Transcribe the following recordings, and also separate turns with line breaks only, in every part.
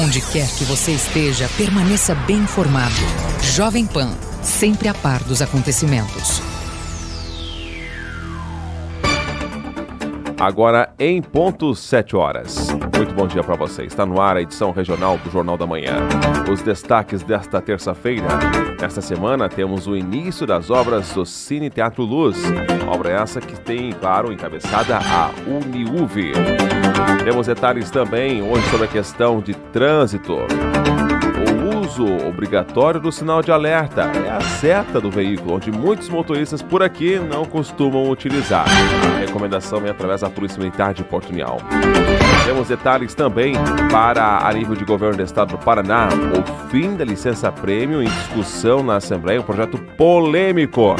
Onde quer que você esteja, permaneça bem informado. Jovem Pan, sempre a par dos acontecimentos.
Agora em ponto 7 horas. Muito bom dia para você. Está no ar a edição regional do Jornal da Manhã. Os destaques desta terça-feira. Nesta semana temos o início das obras do Cine Teatro Luz. Obra essa que tem, claro, encabeçada a Uniuv. Temos detalhes também hoje sobre a questão de trânsito. O uso obrigatório do sinal de alerta é a seta do veículo, onde muitos motoristas por aqui não costumam utilizar. A recomendação é através da Polícia Militar de Porto União. Temos detalhes também para a nível de governo do estado do Paraná. O fim da licença-prêmio em discussão na Assembleia, um projeto polêmico,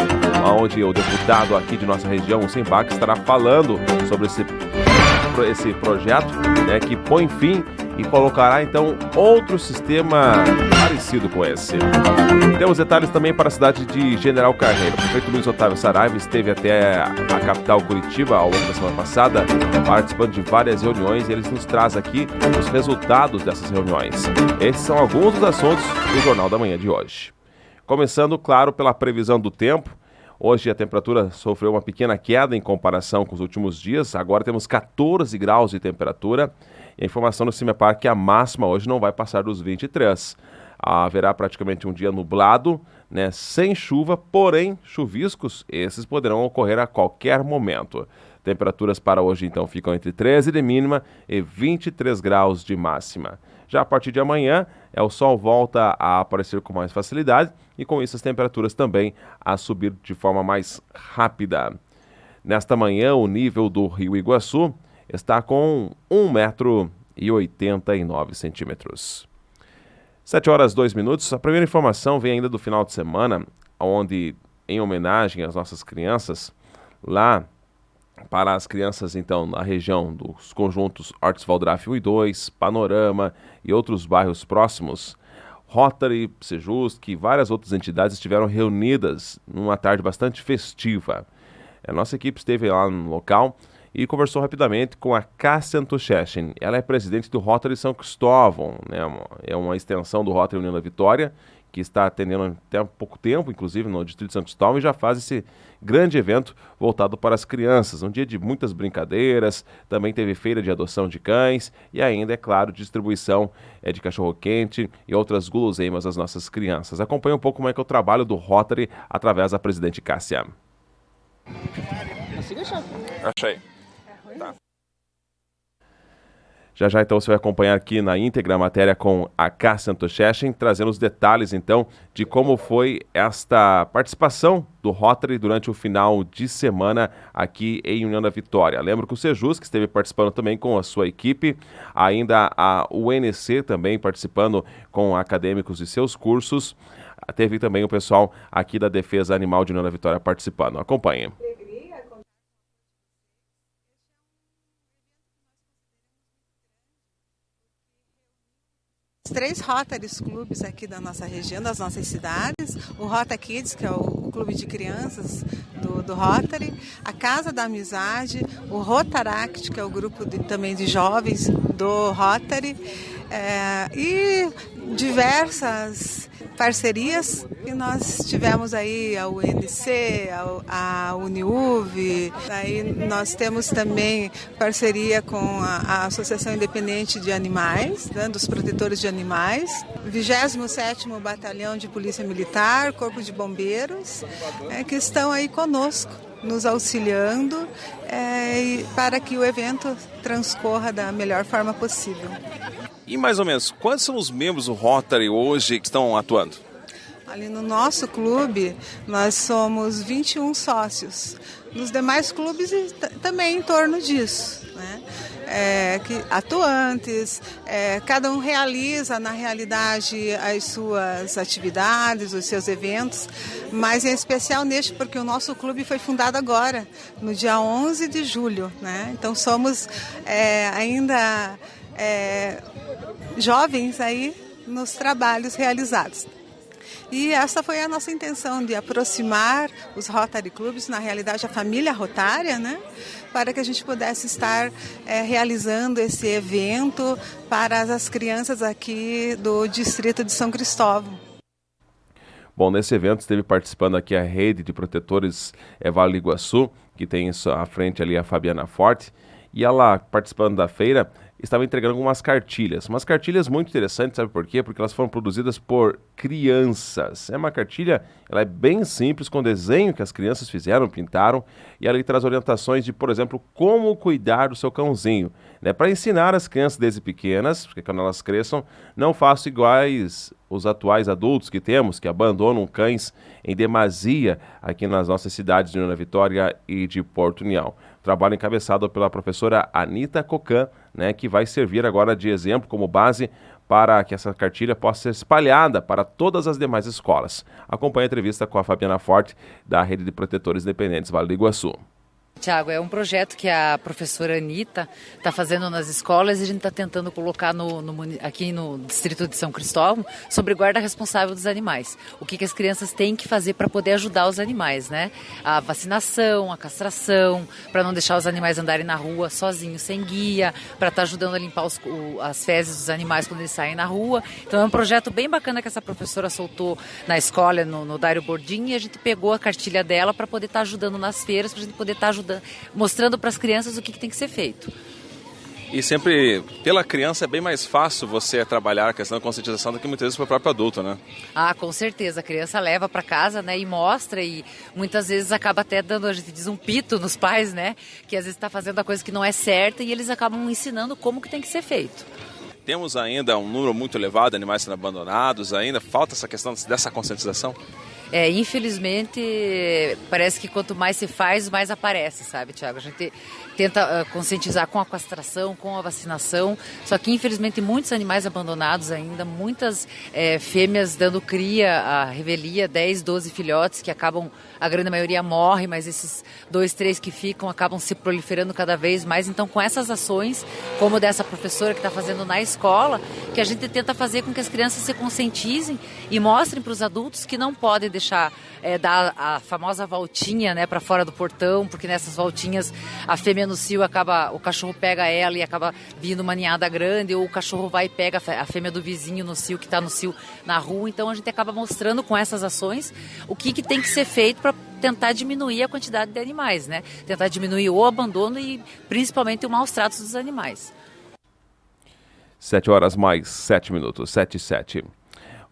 onde o deputado aqui de nossa região, o Simbac, estará falando sobre esse projeto, que põe fim e colocará então outro sistema parecido com esse. Temos detalhes também para a cidade de General Carneiro. O prefeito Luiz Otávio Saraiva esteve até a capital Curitiba ao longo da semana passada, participando de várias reuniões, e ele nos traz aqui os resultados dessas reuniões. Esses são alguns dos assuntos do Jornal da Manhã de hoje. Começando, claro, pela previsão do tempo. Hoje a temperatura sofreu uma pequena queda em comparação com os últimos dias. Agora temos 14 graus de temperatura. E a informação do CIMEPAR é que a máxima hoje não vai passar dos 23. Haverá praticamente um dia nublado, sem chuva, porém chuviscos, esses poderão ocorrer a qualquer momento. Temperaturas para hoje então ficam entre 13 de mínima e 23 graus de máxima. Já a partir de amanhã, o sol volta a aparecer com mais facilidade e com isso as temperaturas também a subir de forma mais rápida. Nesta manhã, o nível do Rio Iguaçu está com 1,89 m. 7 horas 2 minutos. A primeira informação vem ainda do final de semana, onde, em homenagem às nossas crianças, lá para as crianças, então, na região dos conjuntos Hortes Valdrafe 1 e 2, Panorama e outros bairros próximos, Rotary, Sejusc e várias outras entidades estiveram reunidas numa tarde bastante festiva. A nossa equipe esteve lá no local e conversou rapidamente com a Cássia Antuchechen. Ela é presidente do Rotary São Cristóvão, é uma extensão do Rotary União da Vitória, que está atendendo até há pouco tempo, inclusive no Distrito de São Cristóvão, e já faz esse grande evento voltado para as crianças. Um dia de muitas brincadeiras, também teve feira de adoção de cães e ainda, é claro, distribuição de cachorro-quente e outras guloseimas às nossas crianças. Acompanhe um pouco como é que é o trabalho do Rotary através da presidente Cássia. Achei. Tá. Já então você vai acompanhar aqui na íntegra a matéria com a Cássia Antuchechen, trazendo os detalhes então de como foi esta participação do Rotary durante o final de semana aqui em União da Vitória. Lembro que o Sejusc esteve participando também com a sua equipe, ainda a UNC também participando com acadêmicos e seus cursos. Teve também o pessoal aqui da Defesa Animal de União da Vitória participando. Acompanhe.
Os 3 Rotaries clubes aqui da nossa região, das nossas cidades, o Rota Kids, que é o clube de crianças do Rotary, a Casa da Amizade, o Rotaract, que é o grupo também de jovens do Rotary, e diversas parcerias que nós tivemos aí, a UNC, a Uniuv, aí nós temos também parceria com a Associação Independente de Animais, dos protetores de animais, 27º Batalhão de Polícia Militar, Corpo de Bombeiros, que estão aí conosco, nos auxiliando para que o evento transcorra da melhor forma possível.
E mais ou menos, quantos são os membros do Rotary hoje que estão atuando?
Ali no nosso clube, nós somos 21 sócios. Nos demais clubes também em torno disso, que atuantes, cada um realiza na realidade as suas atividades, os seus eventos, mas em especial neste, porque o nosso clube foi fundado agora, no dia 11 de julho. Então somos ainda jovens aí nos trabalhos realizados. E essa foi a nossa intenção, de aproximar os Rotary Clubs, na realidade a família rotária, né? Para que a gente pudesse estar realizando esse evento para as crianças aqui do distrito de São Cristóvão.
Bom, nesse evento esteve participando aqui a Rede de Protetores Vale do Iguaçu, que tem à frente ali a Fabiana Forte, e ela, participando da feira, estava entregando umas cartilhas muito interessantes, sabe por quê? Porque elas foram produzidas por crianças. É uma cartilha, ela é bem simples, com desenho que as crianças fizeram, pintaram, e ela traz orientações de, por exemplo, como cuidar do seu cãozinho, né? Para ensinar as crianças desde pequenas, porque quando elas cresçam, não façam iguais os atuais adultos que temos, que abandonam cães em demasia aqui nas nossas cidades de União da Vitória e de Porto União. Trabalho encabeçado pela professora Anita Cocan, né, que vai servir agora de exemplo como base para que essa cartilha possa ser espalhada para todas as demais escolas. Acompanhe a entrevista com a Fabiana Forte, da Rede de Protetores Independentes Vale do Iguaçu.
Tiago, é um projeto que a professora Anita está fazendo nas escolas e a gente está tentando colocar aqui no distrito de São Cristóvão sobre guarda responsável dos animais. O que as crianças têm que fazer para poder ajudar os animais, né? A vacinação, a castração, para não deixar os animais andarem na rua sozinhos, sem guia, para estar ajudando a limpar as fezes dos animais quando eles saem na rua. Então é um projeto bem bacana que essa professora soltou na escola, no Dário Bordim, e a gente pegou a cartilha dela para poder estar ajudando nas feiras, para a gente poder estar ajudando, mostrando para as crianças o que tem que ser feito.
E sempre, pela criança, é bem mais fácil você trabalhar a questão da conscientização do que muitas vezes para o próprio adulto, né? Ah,
com certeza. A criança leva para casa, né, e mostra, e muitas vezes acaba até dando, a gente diz, um pito nos pais, né? Que às vezes está fazendo a coisa que não é certa e eles acabam ensinando como que tem que ser feito.
Temos ainda um número muito elevado de animais sendo abandonados, ainda falta essa questão dessa conscientização?
Infelizmente, parece que quanto mais se faz, mais aparece, sabe, Tiago? A gente tenta conscientizar com a castração, com a vacinação, só que infelizmente muitos animais abandonados ainda, muitas fêmeas dando cria à revelia, 10, 12 filhotes que acabam, a grande maioria morre, mas esses 2, 3 que ficam acabam se proliferando cada vez mais. Então, com essas ações, como dessa professora que está fazendo na escola, que a gente tenta fazer com que as crianças se conscientizem e mostrem para os adultos que não podem deixar dar a famosa voltinha, né, para fora do portão, porque nessas voltinhas a fêmea no cio o cachorro pega ela e acaba vindo uma ninhada grande, ou o cachorro vai e pega a fêmea do vizinho no cio, que está no cio na rua. Então a gente acaba mostrando com essas ações o que tem que ser feito para tentar diminuir a quantidade de animais, né? Tentar diminuir o abandono e principalmente o maus tratos dos animais.
7 horas mais 7 minutos, 7:07.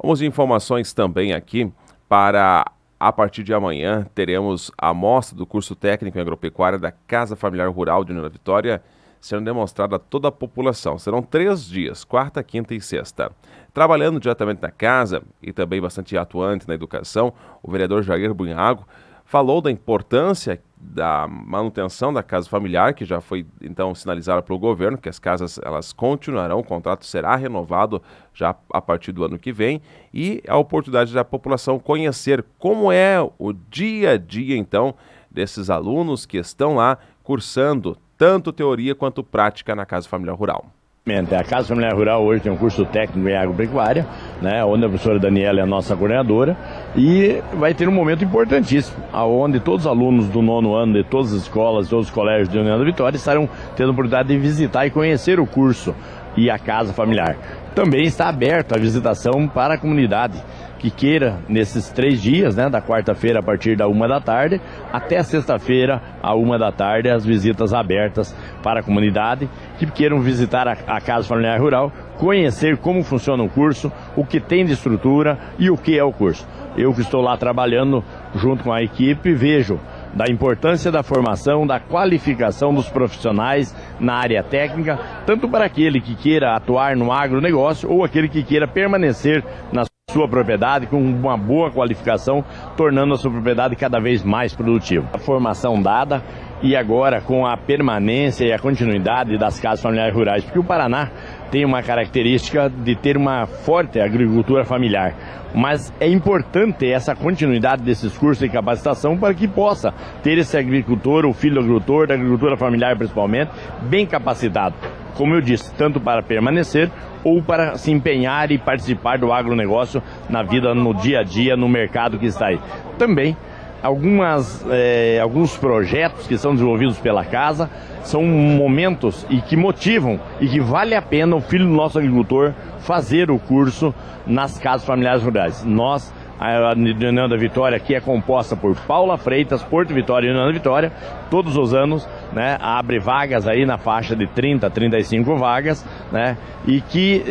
Vamos de informações também aqui para a partir de amanhã teremos a mostra do curso técnico em agropecuária da Casa Familiar Rural de União da Vitória sendo demonstrada a toda a população. Serão 3 dias, quarta, quinta e sexta. Trabalhando diretamente na casa e também bastante atuante na educação, o vereador Jair Bunhago falou da importância da manutenção da casa familiar, que já foi então sinalizada pelo governo, que as casas elas continuarão, o contrato será renovado já a partir do ano que vem, e a oportunidade da população conhecer como é o dia a dia então desses alunos que estão lá cursando tanto teoria quanto prática na Casa Familiar Rural.
A Casa Familiar Rural hoje tem um curso técnico em agropecuária, né, onde a professora Daniela é a nossa coordenadora, e vai ter um momento importantíssimo, onde todos os alunos do 9º ano de todas as escolas, todos os colégios de União da Vitória estarão tendo a oportunidade de visitar e conhecer o curso e a Casa Familiar. Também está aberto a visitação para a comunidade que queira, nesses 3 dias, né, da quarta-feira a partir da 1 da tarde, até sexta-feira, à 1 da tarde, as visitas abertas para a comunidade que queiram visitar a Casa Familiar Rural, conhecer como funciona o curso, o que tem de estrutura e o que é o curso. Eu que estou lá trabalhando junto com a equipe, vejo da importância da formação, da qualificação dos profissionais na área técnica, tanto para aquele que queira atuar no agronegócio ou aquele que queira permanecer na sua propriedade com uma boa qualificação, tornando a sua propriedade cada vez mais produtiva. A formação dada e agora com a permanência e a continuidade das casas familiares rurais, porque o Paraná tem uma característica de ter uma forte agricultura familiar, mas é importante essa continuidade desses cursos de capacitação para que possa ter esse agricultor, o filho agricultor, da agricultura familiar principalmente, bem capacitado. como eu disse, tanto para permanecer ou para se empenhar e participar do agronegócio na vida, no dia a dia, no mercado que está aí. Também, alguns projetos que são desenvolvidos pela casa são momentos e que motivam e que vale a pena o filho do nosso agricultor fazer o curso nas casas familiares rurais. Nós, a União da Vitória aqui é composta por Paula Freitas, Porto Vitória e União da Vitória. Todos os anos, né, abre vagas aí na faixa de 30, 35 vagas, né, e que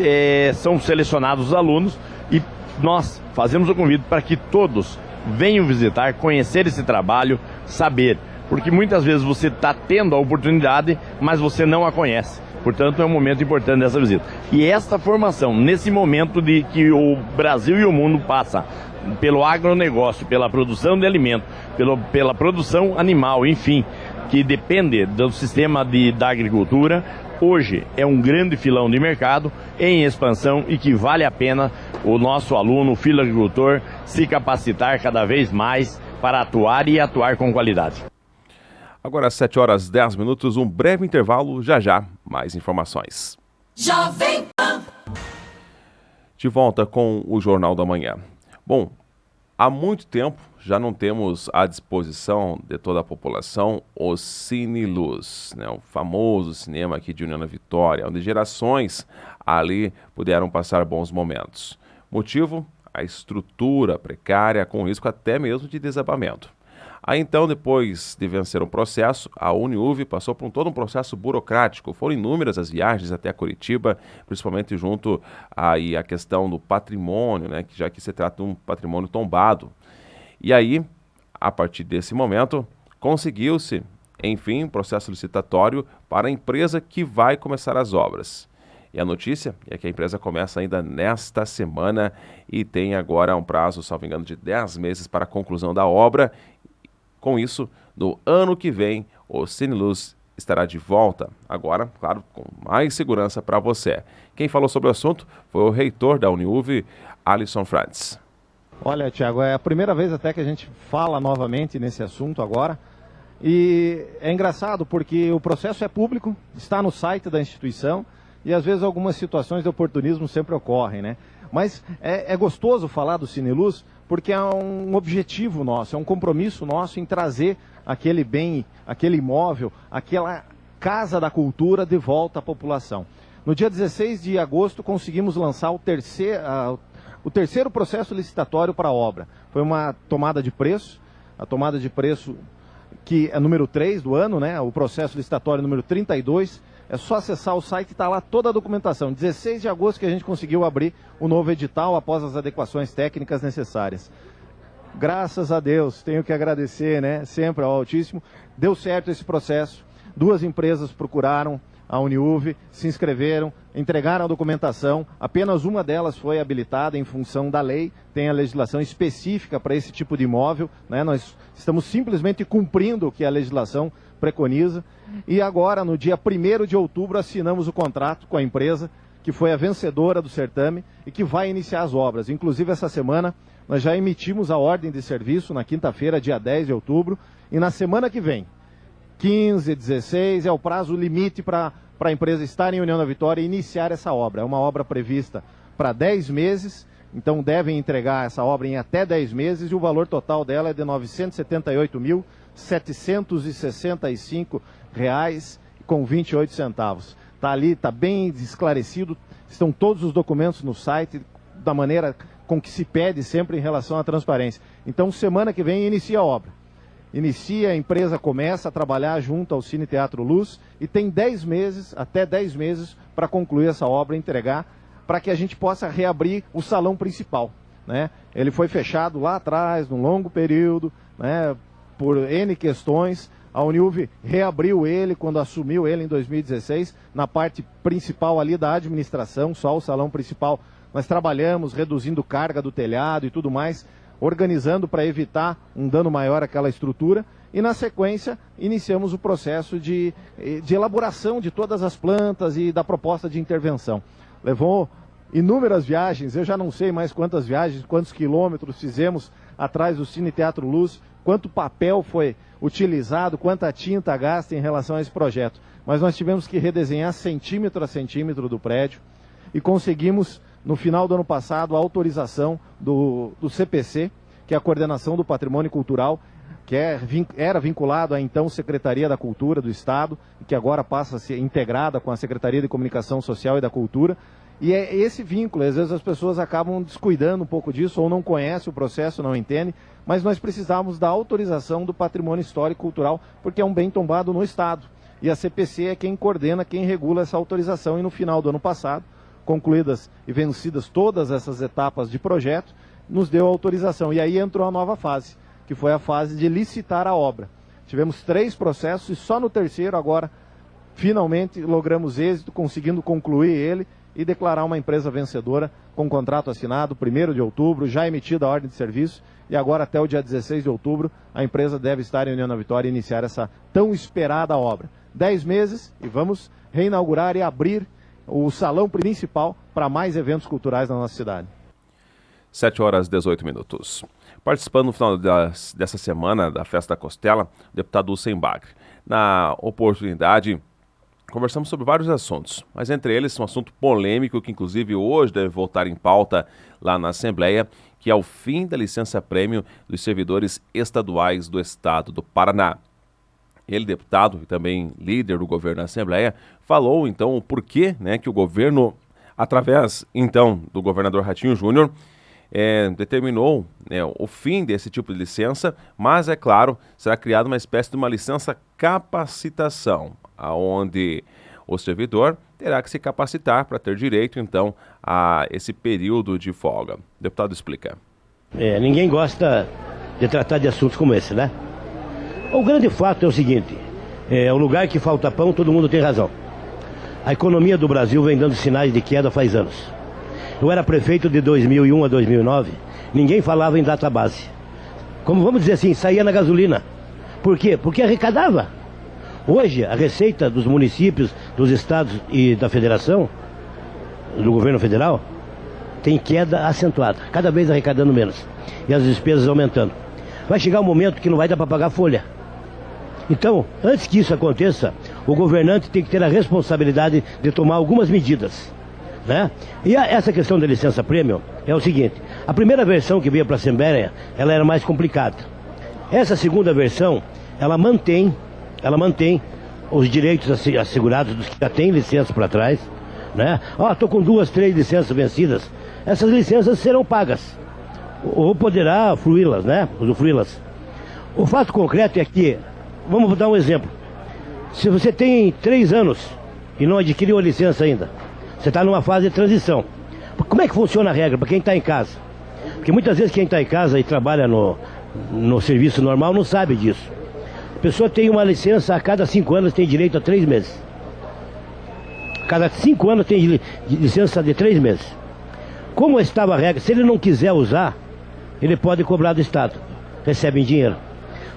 são selecionados os alunos, e nós fazemos o convite para que todos venham visitar, conhecer esse trabalho, saber, porque muitas vezes você está tendo a oportunidade, mas você não a conhece. Portanto, é um momento importante dessa visita. E esta formação, nesse momento de que o Brasil e o mundo passa pelo agronegócio, pela produção de alimento, pela produção animal, enfim, que depende do sistema da agricultura, hoje é um grande filão de mercado em expansão e que vale a pena o nosso aluno, o filho agricultor, se capacitar cada vez mais para atuar e atuar com qualidade.
Agora, às 7h10, um breve intervalo, já, mais informações.
Jovem Pan.
De volta com o Jornal da Manhã. Bom, há muito tempo já não temos à disposição de toda a população o Cine Luz, né, o famoso cinema aqui de União da Vitória, onde gerações ali puderam passar bons momentos. Motivo? A estrutura precária, com risco até mesmo de desabamento. Aí então, depois de vencer um processo, a Uniuv passou por todo um processo burocrático. Foram inúmeras as viagens até Curitiba, principalmente junto aí à questão do patrimônio, né, já que se trata de um patrimônio tombado. E aí, a partir desse momento, conseguiu-se, enfim, um processo licitatório para a empresa que vai começar as obras. E a notícia é que a empresa começa ainda nesta semana e tem agora um prazo, salvo engano, de 10 meses para a conclusão da obra. Com isso, no ano que vem, o Cine Luz estará de volta, agora, claro, com mais segurança para você. Quem falou sobre o assunto foi o reitor da Uniuv, Alisson Frantz.
Olha, Tiago, é a primeira vez até que a gente fala novamente nesse assunto agora. E é engraçado porque o processo é público, está no site da instituição e às vezes algumas situações de oportunismo sempre ocorrem, né? Mas é gostoso falar do Cine Luz porque é um objetivo nosso, é um compromisso nosso em trazer aquele bem, aquele imóvel, aquela casa da cultura de volta à população. No dia 16 de agosto conseguimos lançar o terceiro processo licitatório para a obra. Foi uma tomada de preço, a tomada de preço que é número 3 do ano, né? O processo licitatório número 32. É só acessar o site e está lá toda a documentação. 16 de agosto que a gente conseguiu abrir o novo edital após as adequações técnicas necessárias. Graças a Deus, tenho que agradecer, né, sempre ao Altíssimo. Deu certo esse processo. 2 empresas procuraram a Uniuv, se inscreveram, entregaram a documentação. Apenas uma delas foi habilitada em função da lei. Tem a legislação específica para esse tipo de imóvel, né? Nós estamos simplesmente cumprindo o que a legislação preconiza. E agora, no dia 1º de outubro, assinamos o contrato com a empresa que foi a vencedora do certame e que vai iniciar as obras. Inclusive, essa semana, nós já emitimos a ordem de serviço na quinta-feira, dia 10 de outubro. E na semana que vem, 15, 16, é o prazo limite para a empresa estar em União da Vitória e iniciar essa obra. É uma obra prevista para 10 meses, então devem entregar essa obra em até 10 meses e o valor total dela é de R$ 978.765,28. Está ali, está bem esclarecido, estão todos os documentos no site, da maneira com que se pede sempre em relação à transparência. Então, semana que vem inicia a obra. Inicia, a empresa começa a trabalhar junto ao Cine Teatro Luz e tem 10 meses, até 10 meses, para concluir essa obra e entregar, para que a gente possa reabrir o salão principal, né? Ele foi fechado lá atrás, num longo período, né, por N questões. A Uniuv reabriu ele quando assumiu ele em 2016, na parte principal ali da administração, só o salão principal. Nós trabalhamos reduzindo carga do telhado e tudo mais, organizando para evitar um dano maior àquela estrutura. E na sequência, iniciamos o processo de elaboração de todas as plantas e da proposta de intervenção. Levou inúmeras viagens, eu já não sei mais quantas viagens, quantos quilômetros fizemos atrás do Cine Teatro Luz, quanto papel foi utilizado, quanta tinta gasta em relação a esse projeto. Mas nós tivemos que redesenhar centímetro a centímetro do prédio e conseguimos, no final do ano passado, a autorização do CPC, que é a Coordenação do Patrimônio Cultural, que era vinculado à então Secretaria da Cultura do Estado, e que agora passa a ser integrada com a Secretaria de Comunicação Social e da Cultura. E é esse vínculo, às vezes as pessoas acabam descuidando um pouco disso, ou não conhecem o processo, não entendem, mas nós precisávamos da autorização do Patrimônio Histórico e Cultural, porque é um bem tombado no Estado. E a CPC é quem coordena, quem regula essa autorização, e no final do ano passado, concluídas e vencidas todas essas etapas de projeto, nos deu a autorização. E aí entrou a nova fase, que foi a fase de licitar a obra. Tivemos 3 processos e só no terceiro agora, finalmente, logramos êxito, conseguindo concluir ele e declarar uma empresa vencedora com contrato assinado, 1º de outubro, já emitida a ordem de serviço, e agora até o dia 16 de outubro a empresa deve estar em União da Vitória e iniciar essa tão esperada obra. 10 meses e vamos reinaugurar e abrir o salão principal para mais eventos culturais na nossa cidade.
7h18. Participando no final dessa semana da Festa da Costela, o deputado Hussein Bagre. Na oportunidade, conversamos sobre vários assuntos, mas entre eles um assunto polêmico que inclusive hoje deve voltar em pauta lá na Assembleia, que é o fim da licença-prêmio dos servidores estaduais do Estado do Paraná. Ele, deputado e também líder do governo na Assembleia, falou então o porquê, que o governo, através então do governador Ratinho Júnior, determinou o fim desse tipo de licença, mas, é claro, será criada uma espécie de uma licença capacitação, onde o servidor terá que se capacitar para ter direito, então, a esse período de folga. O deputado explica.
Ninguém gosta de tratar de assuntos como esse, né? O grande fato é o seguinte, o lugar que falta pão, todo mundo tem razão. A economia do Brasil vem dando sinais de queda faz anos. Eu era prefeito de 2001 a 2009, ninguém falava em database. Como vamos dizer assim, saía na gasolina. Por quê? Porque arrecadava. Hoje, a receita dos municípios, dos estados e da federação, do governo federal, tem queda acentuada, cada vez arrecadando menos. E as despesas aumentando. Vai chegar um momento que não vai dar para pagar folha. Então, antes que isso aconteça, o governante tem que ter a responsabilidade de tomar algumas medidas, né? E essa questão da licença-prêmio é o seguinte, a primeira versão que veio para a Assembleia, ela era mais complicada. Essa segunda versão, ela mantém os direitos assegurados dos que já têm licença para trás, né? Estou com 2, 3 licenças vencidas, essas licenças serão pagas, ou poderá fruí-las, né? Usufruí-las. O fato concreto é que, vamos dar um exemplo, se você tem 3 anos e não adquiriu a licença ainda, você está numa fase de transição. Como é que funciona a regra para quem está em casa? Porque muitas vezes quem está em casa e trabalha no serviço normal não sabe disso. A pessoa tem uma licença, a cada 5 anos tem direito a 3 meses. A cada 5 anos tem licença de 3 meses. Como estava a regra, se ele não quiser usar, ele pode cobrar do Estado. Recebe em dinheiro.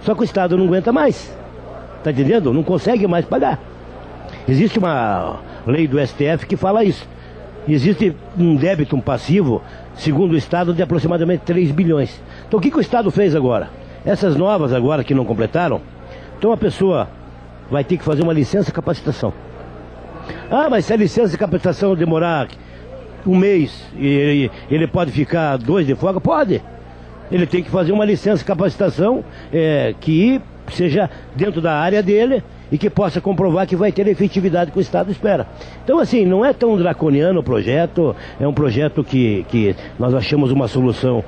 Só que o Estado não aguenta mais. Está entendendo? Não consegue mais pagar. Existe uma lei do STF que fala isso. Existe um débito, um passivo, segundo o Estado, de aproximadamente 3 bilhões. Então o que o Estado fez agora? Essas novas agora que não completaram, então a pessoa vai ter que fazer uma licença de capacitação. Mas se a licença de capacitação demorar 1 mês, e ele pode ficar 2 de folga? Pode. Ele tem que fazer uma licença de capacitação que seja dentro da área dele e que possa comprovar que vai ter a efetividade que o Estado espera. Então, assim, não é tão draconiano o projeto, é um projeto que nós achamos uma solução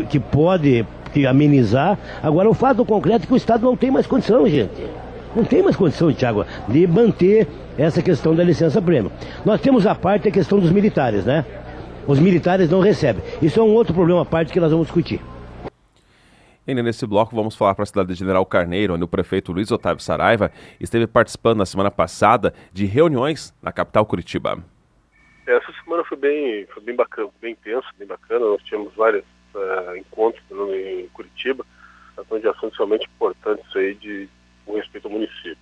que pode amenizar. Agora, o fato concreto é que o Estado não tem mais condição, gente. Não tem mais condição, Thiago, de manter essa questão da licença-prêmio. Nós temos a parte, a questão dos militares, né? Os militares não recebem. Isso é um outro problema à parte que nós vamos discutir.
E nesse bloco vamos falar para a cidade de General Carneiro, onde o prefeito Luiz Otávio Saraiva esteve participando na semana passada de reuniões na capital Curitiba.
Essa semana foi bem bacana, bem intensa, bem bacana. Nós tivemos vários encontros em Curitiba, tratando de assuntos realmente importantes aí com respeito ao município.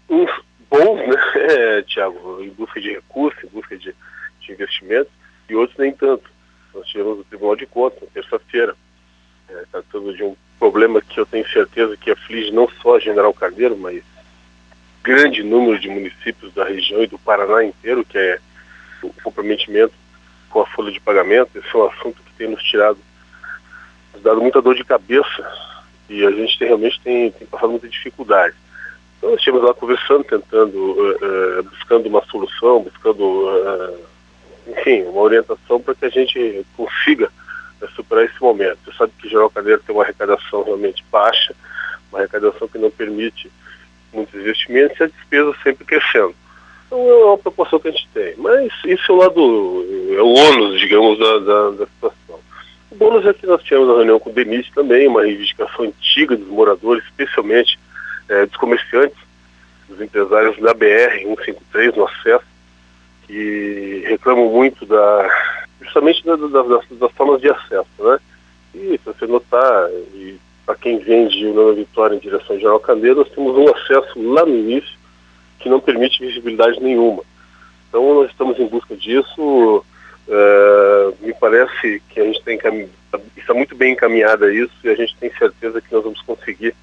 Uns bons, né, Thiago, em busca de recursos, em busca de investimentos, e outros nem tanto. Nós tivemos o Tribunal de Contas na terça-feira, tratando de um problema que eu tenho certeza certeza que aflige não só a General Carneiro, mas grande número de municípios da região e do Paraná inteiro, que é o comprometimento com a folha de pagamento. Esse é um assunto que tem nos dado muita dor de cabeça, e a gente realmente tem passado muita dificuldade. Então nós estivemos lá conversando, buscando uma solução, enfim, uma orientação para que a gente consiga superar esse momento. Você sabe que General Carneiro tem uma arrecadação realmente baixa, uma arrecadação que não permite muitos investimentos e a despesa sempre crescendo. Então é uma proporção que a gente tem. Mas isso é o ônus, digamos, da situação. O bônus é que nós tivemos a reunião com o DENIT também, uma reivindicação antiga dos moradores, especialmente dos comerciantes, dos empresários da BR-153, no acesso, que reclamam muito justamente das formas de acesso, né? E se você notar, para quem vem de Nova Vitória em direção ao General Carneiro, nós temos um acesso lá no início que não permite visibilidade nenhuma. Então nós estamos em busca disso. Me parece que a gente está muito bem encaminhada a isso, e a gente tem certeza que nós vamos conseguir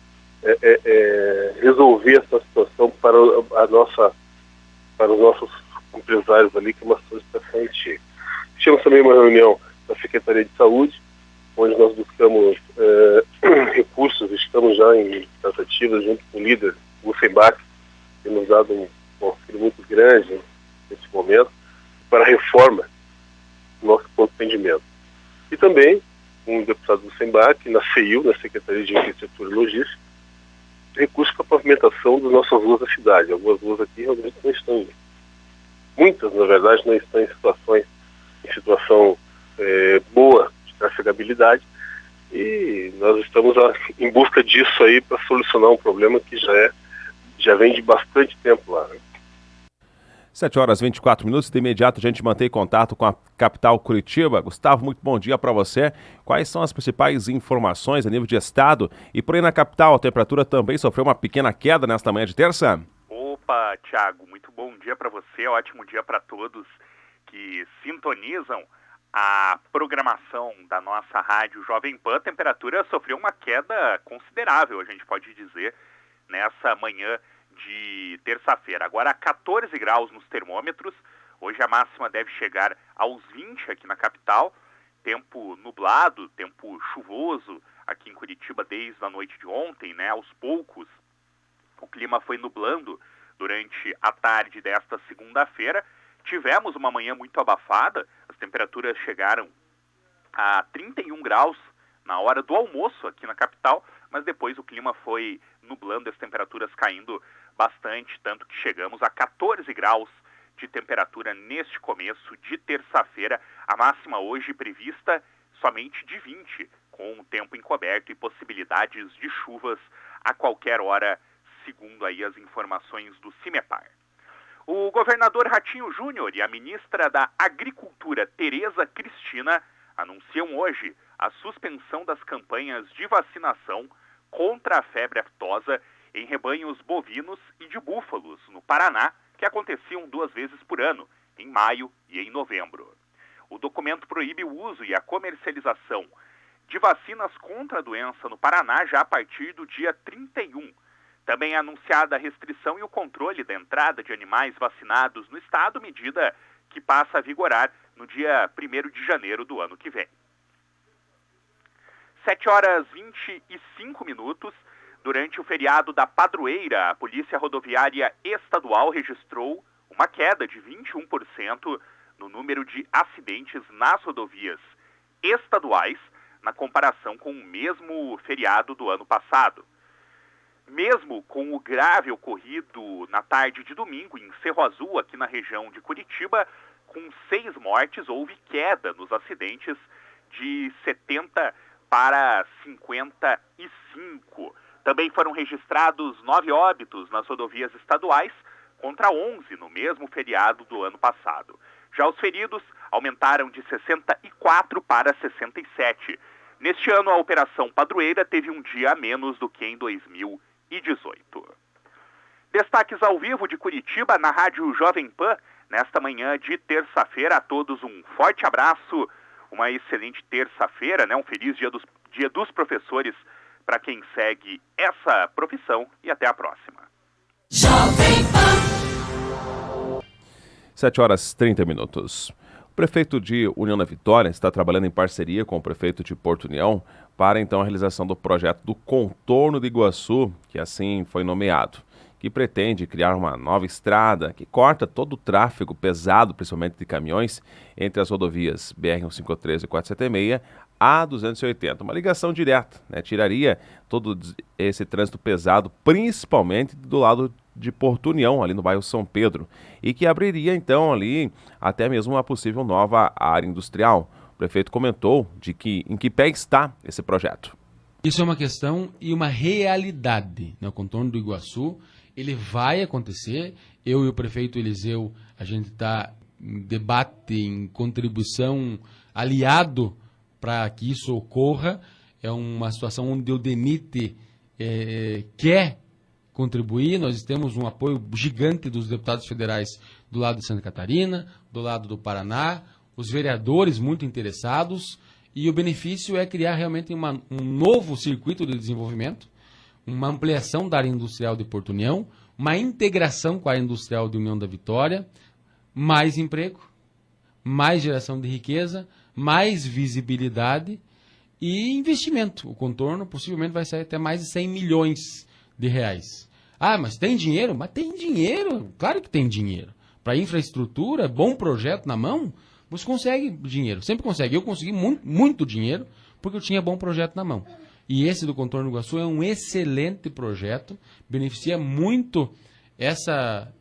resolver essa situação para os nossos empresários ali, que é uma situação antiga. Tivemos também uma reunião da Secretaria de Saúde, onde nós buscamos recursos. Estamos já em tratativas junto com o líder, o Senbach, que nos dado um auxílio muito grande nesse momento para a reforma do nosso ponto de atendimento. E também um deputado do Senbach, na CEIU, na Secretaria de Infraestrutura e Logística, recursos para a pavimentação das nossas ruas da cidade. Algumas ruas aqui realmente não estão, muitas na verdade não estão em situação boa de trafegabilidade, e nós estamos em busca disso aí para solucionar um problema que já vem de bastante tempo lá, né?
7h24, de imediato a gente mantém contato com a capital Curitiba. Gustavo, muito bom dia para você. Quais são as principais informações a nível de estado? E por aí na capital, a temperatura também sofreu uma pequena queda nesta manhã de terça?
Opa, Thiago, muito bom dia para você, ótimo dia para todos que sintonizam a programação da nossa rádio Jovem Pan. A temperatura sofreu uma queda considerável, a gente pode dizer, nessa manhã de terça-feira. Agora 14 graus nos termômetros. Hoje a máxima deve chegar aos 20 aqui na capital. Tempo nublado, tempo chuvoso aqui em Curitiba desde a noite de ontem, né? Aos poucos o clima foi nublando durante a tarde desta segunda-feira. Tivemos uma manhã muito abafada. As temperaturas chegaram a 31 graus na hora do almoço aqui na capital, mas depois o clima foi nublando, as temperaturas caindo bastante, tanto que chegamos a 14 graus de temperatura neste começo de terça-feira. A máxima hoje prevista somente de 20, com o tempo encoberto e possibilidades de chuvas a qualquer hora, segundo aí as informações do CIMEPAR. O governador Ratinho Júnior e a ministra da Agricultura, Tereza Cristina, anunciam hoje a suspensão das campanhas de vacinação contra a febre aftosa em rebanhos bovinos e de búfalos no Paraná, que aconteciam 2 vezes por ano, em maio e em novembro. O documento proíbe o uso e a comercialização de vacinas contra a doença no Paraná já a partir do dia 31. Também é anunciada a restrição e o controle da entrada de animais vacinados no estado, medida que passa a vigorar no dia 1º de janeiro do ano que vem. 7h25, durante o feriado da Padroeira, a Polícia Rodoviária Estadual registrou uma queda de 21% no número de acidentes nas rodovias estaduais, na comparação com o mesmo feriado do ano passado. Mesmo com o grave ocorrido na tarde de domingo em Cerro Azul, aqui na região de Curitiba, com 6 mortes, houve queda nos acidentes de 70 para 55. Também foram registrados 9 óbitos nas rodovias estaduais, contra 11 no mesmo feriado do ano passado. Já os feridos aumentaram de 64 para 67. Neste ano, a Operação Padroeira teve um dia a menos do que em 2018. Destaques ao vivo de Curitiba na Rádio Jovem Pan, nesta manhã de terça-feira. A todos um forte abraço, uma excelente terça-feira, né? Um feliz dia dos professores para quem segue essa profissão e até a próxima.
7h30. O prefeito de União da Vitória está trabalhando em parceria com o prefeito de Porto União para então a realização do projeto do Contorno do Iguaçu, que assim foi nomeado, que pretende criar uma nova estrada que corta todo o tráfego pesado, principalmente de caminhões, entre as rodovias BR-153 e 476 a 280, uma ligação direta, né? Tiraria todo esse trânsito pesado, principalmente do lado de Porto União, ali no bairro São Pedro, e que abriria então ali até mesmo uma possível nova área industrial. O prefeito comentou em que pé está esse projeto.
Isso é uma questão e uma realidade, né? O Contorno do Iguaçu, ele vai acontecer. Eu e o prefeito Eliseu, a gente está em debate, em contribuição, aliado para que isso ocorra. É uma situação onde o DENIT quer contribuir. Nós temos um apoio gigante dos deputados federais do lado de Santa Catarina, do lado do Paraná, os vereadores muito interessados, e o benefício é criar realmente um novo circuito de desenvolvimento, uma ampliação da área industrial de Porto União, uma integração com a área industrial de União da Vitória, mais emprego, mais geração de riqueza, mais visibilidade e investimento. O contorno possivelmente vai sair até mais de 100 milhões de reais. Ah, mas tem dinheiro? Mas tem dinheiro, claro que tem dinheiro. Para infraestrutura, bom projeto na mão, você consegue dinheiro, sempre consegue. Eu consegui muito dinheiro porque eu tinha bom projeto na mão. E esse do Contorno do Iguaçu é um excelente projeto, beneficia muito essa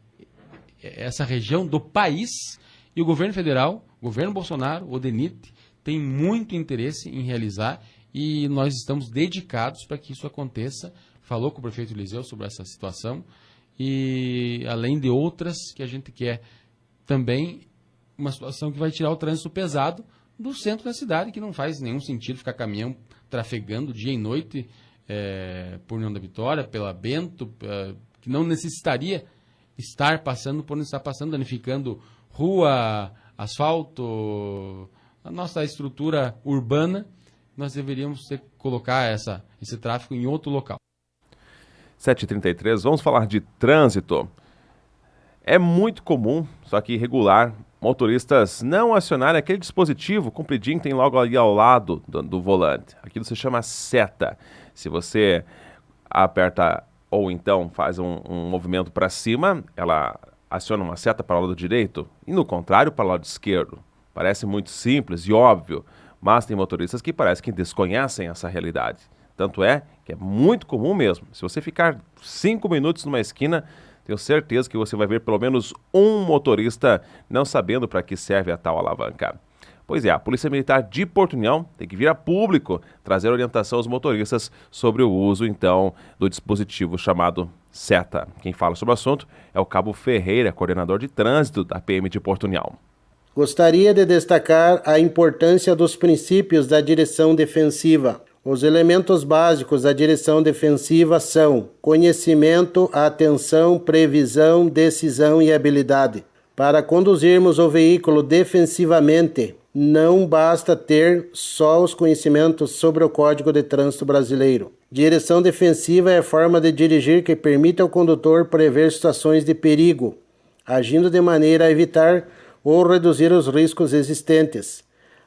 região do país, e o governo federal, o governo Bolsonaro, o DENIT, tem muito interesse em realizar, e nós estamos dedicados para que isso aconteça. Falou com o prefeito Eliseu sobre essa situação, e além de outras que a gente quer também, uma situação que vai tirar o trânsito pesado do centro da cidade, que não faz nenhum sentido ficar caminhão trafegando dia e noite por União da Vitória, pela Bento, que não necessitaria estar passando por onde está passando, danificando rua, asfalto, a nossa estrutura urbana. Nós deveríamos colocar esse tráfego em outro local.
7h33, vamos falar de trânsito. É muito comum, só que irregular, motoristas não acionarem aquele dispositivo compridinho que tem logo ali ao lado do volante. Aquilo se chama seta. Se você aperta ou então faz um movimento para cima, ela aciona uma seta para o lado direito e no contrário para o lado esquerdo. Parece muito simples e óbvio, mas tem motoristas que parece que desconhecem essa realidade. Tanto é que é muito comum mesmo. Se você ficar 5 minutos numa esquina, tenho certeza que você vai ver pelo menos um motorista não sabendo para que serve a tal alavanca. Pois é, a Polícia Militar de Porto União tem que vir a público trazer orientação aos motoristas sobre o uso, então, do dispositivo chamado seta. Quem fala sobre o assunto é o Cabo Ferreira, coordenador de trânsito da PM de Porto União.
Gostaria de destacar a importância dos princípios da direção defensiva. Os elementos básicos da direção defensiva são conhecimento, atenção, previsão, decisão e habilidade. Para conduzirmos o veículo defensivamente, não basta ter só os conhecimentos sobre o Código de Trânsito Brasileiro. Direção defensiva é a forma de dirigir que permite ao condutor prever situações de perigo, agindo de maneira a evitar ou reduzir os riscos existentes.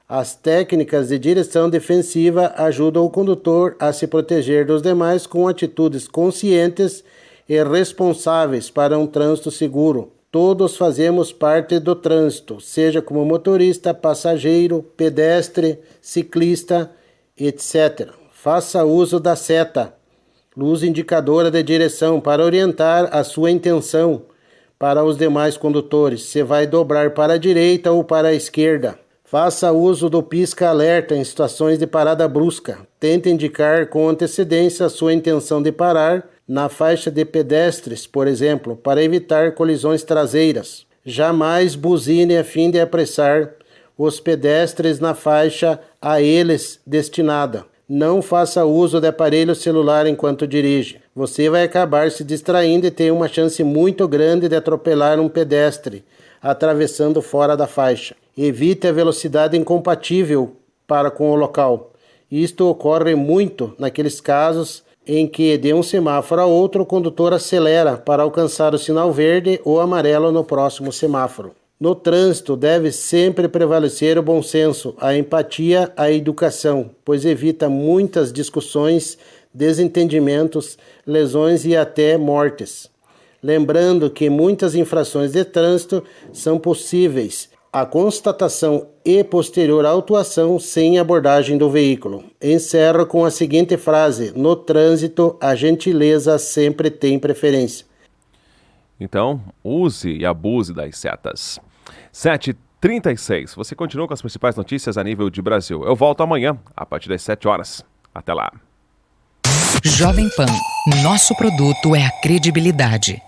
As técnicas de direção defensiva ajudam o condutor a se proteger dos demais com atitudes conscientes e responsáveis para um trânsito seguro. Todos fazemos parte do trânsito, seja como motorista, passageiro, pedestre, ciclista, etc. Faça uso da seta, luz indicadora de direção, para orientar a sua intenção para os demais condutores, se vai dobrar para a direita ou para a esquerda. Faça uso do pisca-alerta em situações de parada brusca. Tente indicar com antecedência a sua intenção de parar na faixa de pedestres, por exemplo, para evitar colisões traseiras. Jamais buzine a fim de apressar os pedestres na faixa a eles destinada. Não faça uso de aparelho celular enquanto dirige. Você vai acabar se distraindo e tem uma chance muito grande de atropelar um pedestre, atravessando fora da faixa. Evite a velocidade incompatível para com o local. Isto ocorre muito naqueles casos em que de um semáforo a outro o condutor acelera para alcançar o sinal verde ou amarelo no próximo semáforo. No trânsito deve sempre prevalecer o bom senso, a empatia, a educação, pois evita muitas discussões, desentendimentos, lesões e até mortes. Lembrando que muitas infrações de trânsito são possíveis a constatação e posterior autuação sem abordagem do veículo. Encerro com a seguinte frase: no trânsito, a gentileza sempre tem preferência.
Então, use e abuse das setas. 7h36. Você continua com as principais notícias a nível de Brasil. Eu volto amanhã, a partir das 7 horas. Até lá.
Jovem Pan. Nosso produto é a credibilidade.